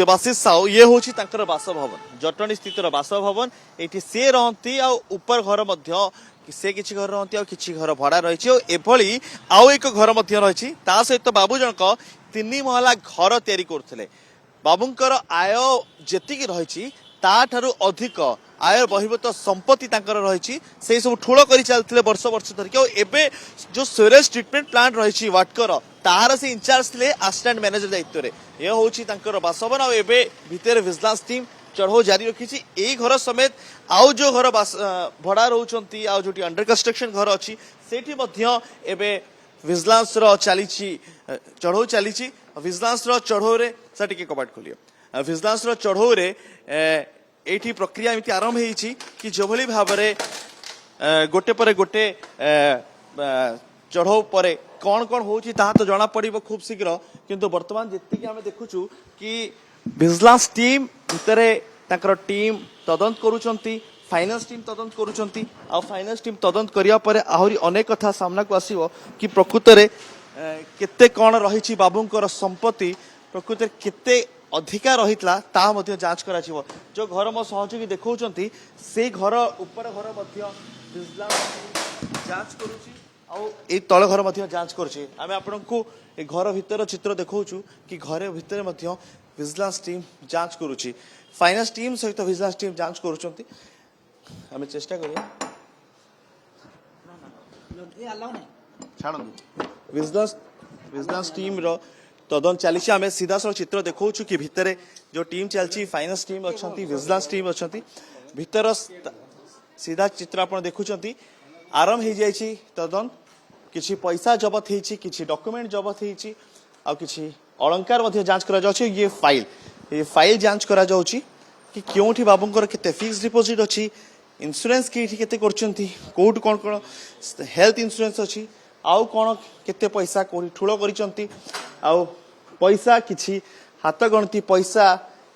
देवाशीष साहू ये हूँ बासभवन जटणी स्थित बासभवन ये सी रहती ऊपर घर से किसी घर रहती आ किसी घर भड़ा रही एभली आउ एक घर रही सहित बाबू जनक 3 महला घर तैयारी करते बाबूंकर आय जेतिकी रही ताठारु अधिक आय बहिर्भूत संपत्ति रही से सब ठूल कर चलते वर्ष वर्ष धरिक एवं जो स्वेरेज ट्रिटमेंट प्लांट रही वाटकर तार से इंचार्ज थे असिस्टेंट मैनेजर दायित्व में यह हूँ बासभवन आए भितर विजिलेंस टीम चढ़ाऊ जारी रखी यही घर समेत आउ जो घर भड़ा रोचंती आउ जो अंडर कंस्ट्रक्शन घर अच्छी सेठी विजिलेंस चली चढ़ाऊ चली विजिलेंस चढ़ाऊ सर टी कबाट खोलिए विजिलेंस चढ़ाऊ ये प्रक्रिया एमती आरंभ होती कि जो भली भाव गोटे पर गोटे चढ़ाऊ पर कौन कौन हो तो जना पड़ खूब शीघ्र किंतु वर्तमान जी आम देखुचु कि विजिलेंस टीम भितर टीम तदंत करुचंती फाइनेंस टीम तदंत करुचंती आ फाइनेंस टीम तदंत करिया परे आहुरी अनेक कथा सामना को आसीबो कि प्रकृत रे केते कोन रही बाबूंकर संपत्ति प्रकृत केते अधिका रहीतला ता मध्ये जांच करा छिबो जो घर मो सहयोगी देखौचंती से घर ऊपर घर मध्ये विजिलेंस जांच करूची आ ए तळ घर मध्ये जांच करछि आमे आपनकु ए घर भितर चित्र देखौचु कि घर भितर मध्ये विजिलेंस टीम जांच करुची फाइनेंस टीम सहित विजिलेंस टीम जांच करुचंती आमे चेष्टा करिया विजिलेंस टीम रो तदन चली आम सीधा सड़क चित्र देखु कि भितर जो टीम चलती फाइनेंस टीम अच्छा विजिलेंस टीम अच्छा भितर सीधा चित्र आप देखुं आरंभ हो जाए तदन किसी पैसा जबत होती डॉक्यूमेंट जबत होती किसी अलंकार जांच करा ये फाइल जांच करा कि क्योंठी बाबूंकर केते फिक्स डिपोजिट अच्छी इंश्योरेंस केते करछंती कोड कौन कौन हेल्थ इंश्योरेंस अच्छी आउ कौन केते पैसा कोठी ठूल करिसंती आउ पैसा किछि हाथ गणती पैसा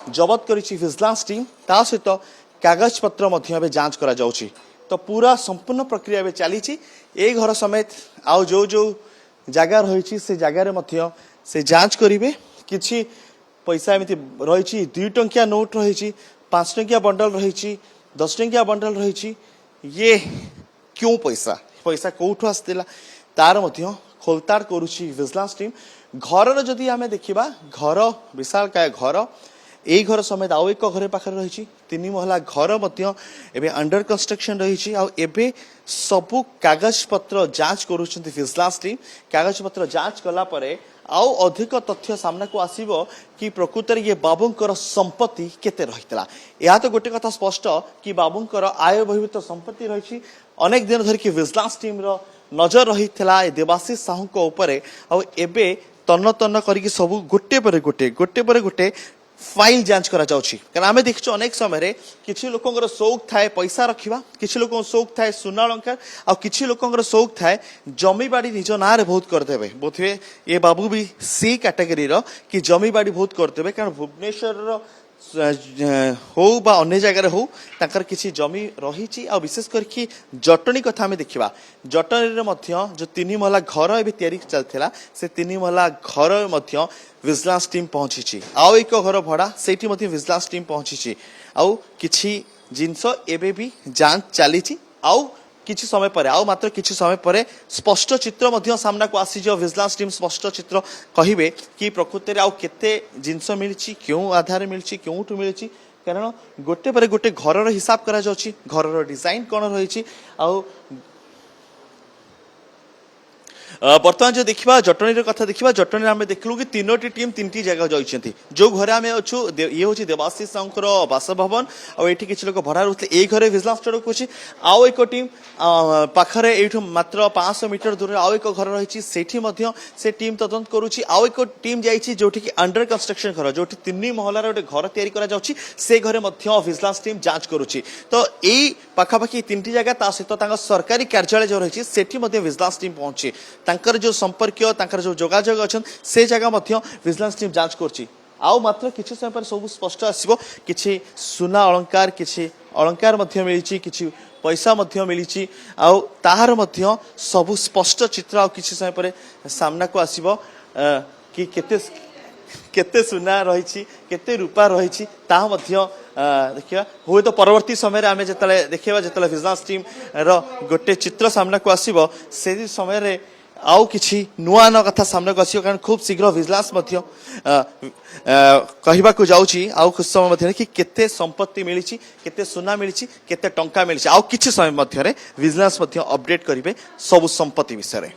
जबत करिछि विजिलेंस टीम ता सहित कागज पत्र मध्य जांच करा जाउछि तो पूरा संपूर्ण प्रक्रिया बे चली ए घर समेत आउ जो जो जगह रही से जगार मध्य से जांच करिवे किछि पैसा एमती रही 2 टंकिया नोट रही 5 टंकिया बंडल रही 10 टंकिया बंडल रही ये क्यों पैसा पैसा कौठु आसला तार मध्य खोलताड़ करुछि विजिलेंस टीम घर जदि आमे देखिबा घर विशाल काय घर यही घर समेत आउ एक घर पाखे रही 3 महला घर एबे अंडर कंस्ट्रक्शन रही एबे सबु कागज पत्र जांच करुछंती विजिलेंस टीम कागज पत्र जांच कला परे आउ अधिक तथ्य सामना को आसीबो कि प्रकृत ये बाबूंकर संपत्ति केते रहितला या तो गोटे कथा स्पष्ट कि बाबूंकर आय बहिर्भूत संपत्ति रही अनेक दिन धरिकी विजिलेंस टीम रो नजर रही देवाशीष साहू को ऊपर एबे तन्न तन्न करिकी सब गोटे पर गोटे फाइल जांच करा जाउछि कारण आमे देखछु अनेक समय किछि लोकंगर शौक थाए पैसा रखिबा किछि लोकंगर शौक थाए सुना अलंकार आ किछि लोकंगर शौक थाए जमी बाड़ी निज नारे बहुत कर देबे बोथे ये बाबू भी सी कैटेगरी रो कि जमी बाड़ी बहुत कर देबे कारण भुवनेश्वर रो हो बा अन्य जगह हो ताकर किसी जमी रही आ विशेष करके जटनी कथा आमे देखिबा जटनी रे मध्य जो 3 महला घर एबे तयारी चलथिला से 3 महला घर मध्य विजिलेंस टीम पहुंची आउ एक घर भड़ा सेठी मध्य विजिलेंस टीम पहुंची आउ किछि जिंस एबे भी जांच चली आउ किछि समय पर आउ मात्र किछि समय पर स्पष्ट चित्र मध्य सामना को आसी जो विजिलेंस टीम स्पष्ट चित्र कहिबे कि प्रकृति रे आउ केते जिंस मिलछि क्यों आधार मिलछि क्योंठु मिलछि कारण गोटे पर गोटे घर हिसाब करा जाउछि घर डिजाइन कोन रहिछि आउ बर्तमान जो देखा जटनी कथा देखा जटनी आम देखलु कि 3टी टीम 3टी जगह जाइछंती जो घरे आम अच्छु ये हूँ देवाशीष साहूर बासभवन और ये किसी लोक भड़ा रोते यही घरे विजिलेंस चढ़क अच्छी आउ एक टीम पाखरे एठू मात्र 500 मीटर दूर आउ एक घर रही से टीम तदंत करुच्ची आउ एक टीम जाइए जो कि अंडर कंस्ट्रक्शन घर जो 3 महलार गोटे घर तैयारी करा जाउछि से घरे मध्य विजिलेंस टीम जांच करुच्ची तो यही पाखापाखि 3टी जगह ता सहित सरकारी कार्यालय जो रही सेठी विजिलेंस टीम पहुंची तांकर जो संपर्कीय तांकर जो जोगाजोग अच्छा से जगह मध्य विजिलेंस टीम जांच करछि आउ मात्र किछि समय पर सब स्पष्ट आसीबो किछि सुना अलंकार किछि अलंकार मध्य मिलिछि किछि पैसा मध्य मिलिछि आउ ताहार मध्य सब स्पष्ट चित्र आउ किछि समय पर सामना को आसीबो कि केते सुना रही केते रूपा रही देखिए हुए तो परवर्ती समय आम जो देखा जो विजिलेंस टीम रोटे चित्र सामना को आसो से समय आउ किछि नुआ न कथा सामना को आसो कारण खूब शीघ्र विजिलेंस कहवा जाऊँगी आउ कुछ समय मध्य कि केते संपत्ति मिली केते सुना मिली केते टंका मिली आउ किछि समय मध्य विजिलेंस अपडेट करेंगे सबु संपत्ति विषय।